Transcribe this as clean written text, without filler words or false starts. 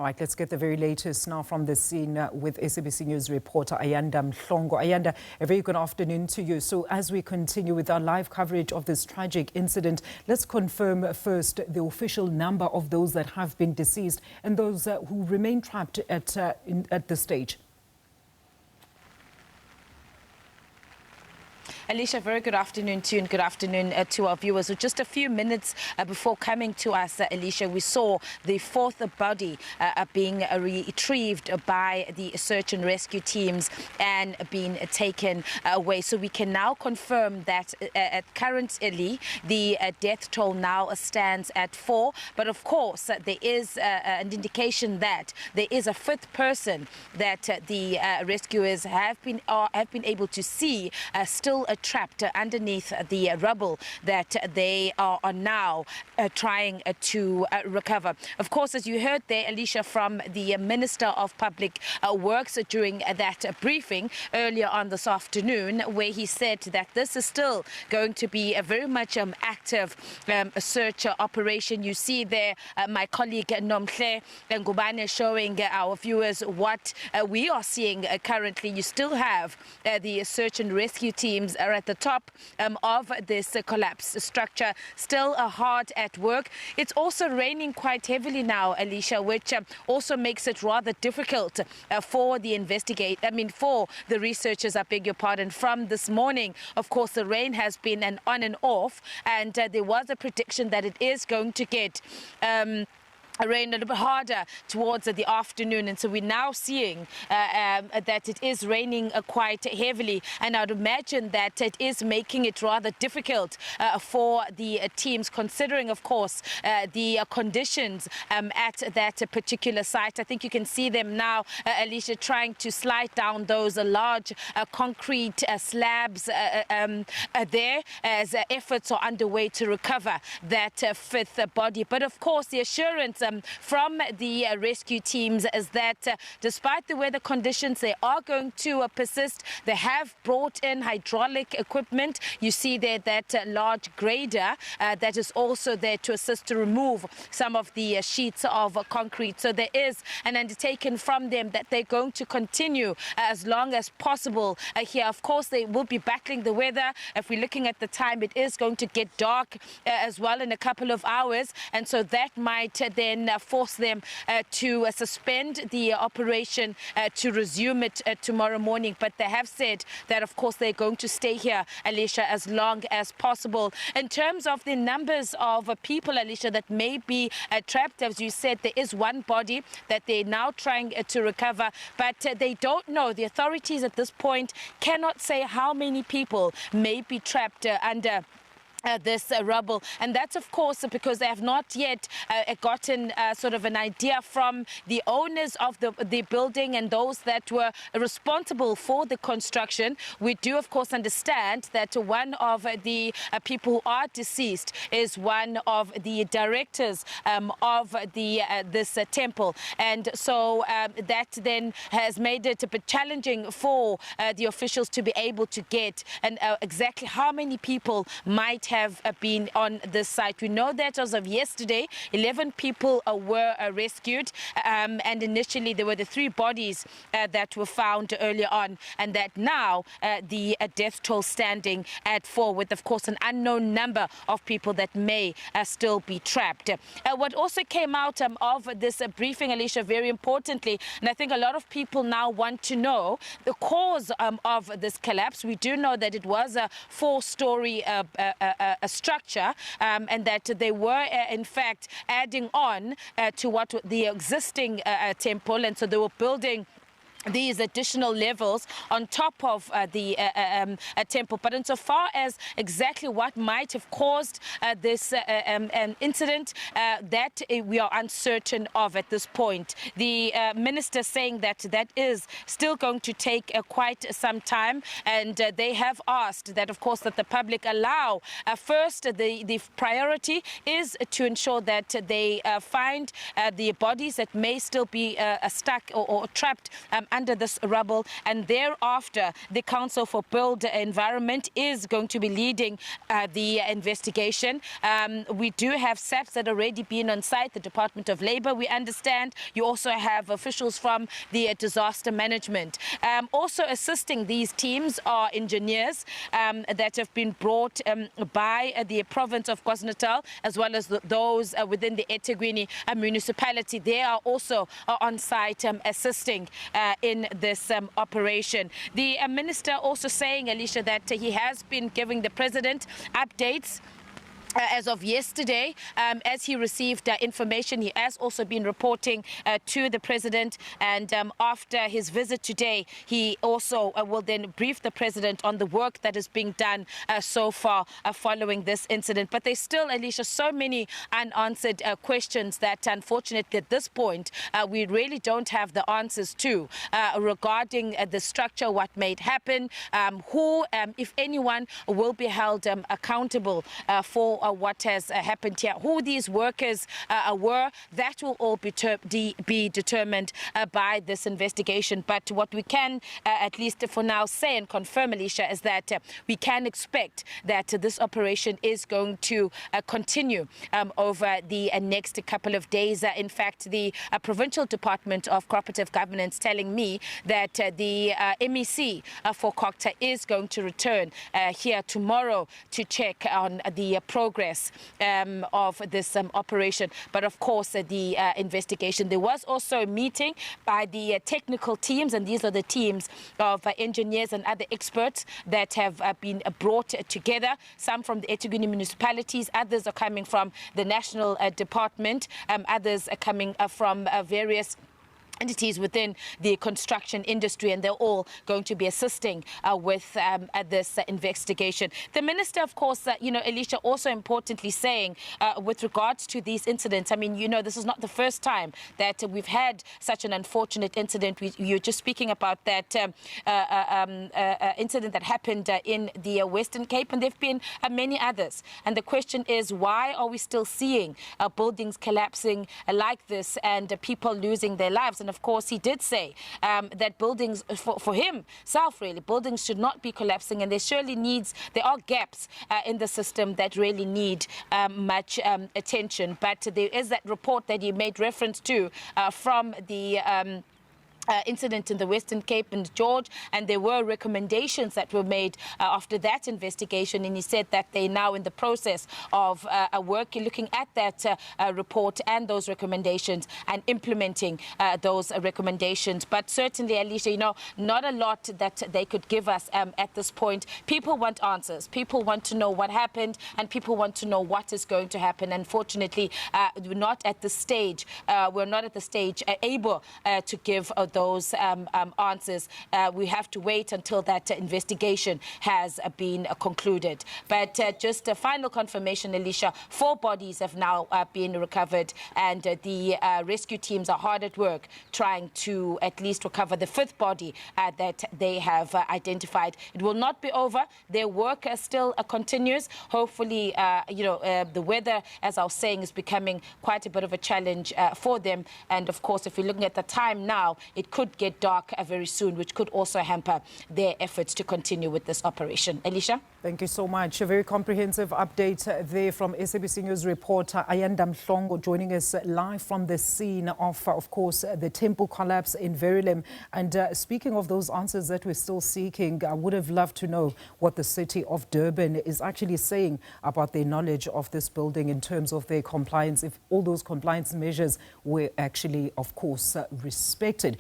All right, let's get the very latest now from the scene with SABC News reporter Ayanda Mhlongo. Ayanda, a very good afternoon to you. So as we continue with our live coverage of this tragic incident, let's confirm first the official number of those that have been deceased and those who remain trapped at this stage. Alicia, very good afternoon to you and good afternoon to our viewers. So just a few minutes before coming to us, Alicia, we saw the fourth body being retrieved by the search and rescue teams and being taken away. So we can now confirm that currently the death toll now stands at 4. But of course, there is an indication that there is a fifth person that the rescuers have been able to see still trapped underneath the rubble that they are now trying to recover. Of course, as you heard there, Alicia, from the Minister of Public Works during that briefing earlier on this afternoon, where he said that this is still going to be a very much active search operation. You see there my colleague Nomhle Ngubane showing our viewers what we are seeing currently. You still have the search and rescue teams are at the top of this collapsed structure, still hard at work. It's also raining quite heavily now, Alicia, which also makes it rather difficult for the for the researchers, I beg your pardon. From this morning, of course, the rain has been an on and off, and there was a prediction that it is going to get rain a little bit harder towards the afternoon, and so we're now seeing that it is raining quite heavily, and I'd imagine that it is making it rather difficult for the teams, considering of course the conditions at that particular site. I think you can see them now, Alicia, trying to slide down those large concrete slabs there as efforts are underway to recover that fifth body. But of course the assurance from the rescue teams is that despite the weather conditions, they are going to persist. They have brought in hydraulic equipment. You see there that large grader that is also there to assist to remove some of the sheets of concrete. So there is an undertaking from them that they're going to continue as long as possible here. Of course, they will be battling the weather. If we're looking at the time, it is going to get dark as well in a couple of hours, and so that might then force them to suspend the operation to resume it tomorrow morning. But they have said that of course they're going to stay here, Alicia, as long as possible. In terms of the numbers of people, Alicia, that may be trapped, as you said, there is one body that they're now trying to recover, but they don't know. The authorities at this point cannot say how many people may be trapped under this rubble, and that's of course because they have not yet gotten sort of an idea from the owners of the building and those that were responsible for the construction. We do of course understand that one of the people who are deceased is one of the directors of this temple, and so that then has made it a bit challenging for the officials to be able to get exactly how many people might have been on this site. We know that as of yesterday, 11 people were rescued, and initially there were the 3 bodies that were found earlier on, and that now the death toll standing at 4, with of course an unknown number of people that may still be trapped. What also came out of this briefing, Alicia, very importantly, and I think a lot of people now want to know the cause of this collapse. We do know that it was a 4-story structure, and that they were in fact adding on to what the existing temple, and so they were building these additional levels on top of the temple. But insofar as exactly what might have caused this incident, that we are uncertain of at this point. The minister saying that that is still going to take quite some time, and they have asked that of course that the public allow first, the priority is to ensure that they find the bodies that may still be stuck or trapped under this rubble, and thereafter the Council for Built Environment is going to be leading the investigation. We do have SAPs that already been on site, the Department of Labour, we understand. You also have officials from the disaster management. Also assisting these teams are engineers that have been brought by the province of KwaZulu-Natal, as well as those within the eThekwini municipality. They are also on site assisting in this operation. The minister also saying, Alicia, that he has been giving the president updates as of yesterday, as he received information. He has also been reporting to the president, and after his visit today, he also will then brief the president on the work that is being done so far following this incident. But there's still, Alicia, so many unanswered questions that unfortunately at this point we really don't have the answers to regarding the structure, what made happen, who, if anyone, will be held accountable for what has happened here, who these workers were. That will all be determined by this investigation. But what we can at least for now say and confirm, Alicia, is that we can expect that this operation is going to continue over the next couple of days. In fact, the Provincial Department of Cooperative Governance telling me that the MEC for COCTA is going to return here tomorrow to check on the progress of this operation. But of course, the investigation. There was also a meeting by the technical teams, and these are the teams of engineers and other experts that have been brought together. Some from the eThekwini municipalities, others are coming from the national department, others are coming from various entities within the construction industry, and they're all going to be assisting with this investigation. The minister, of course, Alicia, also importantly saying with regards to these incidents, I mean, this is not the first time that we've had such an unfortunate incident. You're just speaking about that incident that happened in the Western Cape, and there have been many others. And the question is, why are we still seeing buildings collapsing like this and people losing their lives? And of course, he did say that buildings, for himself really, buildings should not be collapsing, and there are gaps in the system that really need much attention. But there is that report that he made reference to from the incident in the Western Cape and George, and there were recommendations that were made after that investigation, and he said that they're now in the process of looking at that report and those recommendations and implementing those recommendations. But certainly, Alicia, not a lot that they could give us at this point. People want answers. People want to know what happened, and people want to know what is going to happen. Unfortunately, we're not at the stage able to give those answers. We have to wait until that investigation has been concluded. But just a final confirmation, Alicia, 4 bodies have now been recovered, and the rescue teams are hard at work trying to at least recover the 5th body that they have identified. It will not be over. Their work still continues. Hopefully, the weather, as I was saying, is becoming quite a bit of a challenge for them. And of course, if you're looking at the time now, it could get dark very soon, which could also hamper their efforts to continue with this operation. Alicia? Thank you so much. A very comprehensive update there from SABC News reporter Ayanda Mhlongo, joining us live from the scene of course, the temple collapse in Verulam. And speaking of those answers that we're still seeking, I would have loved to know what the city of Durban is actually saying about their knowledge of this building in terms of their compliance, if all those compliance measures were actually, of course, respected.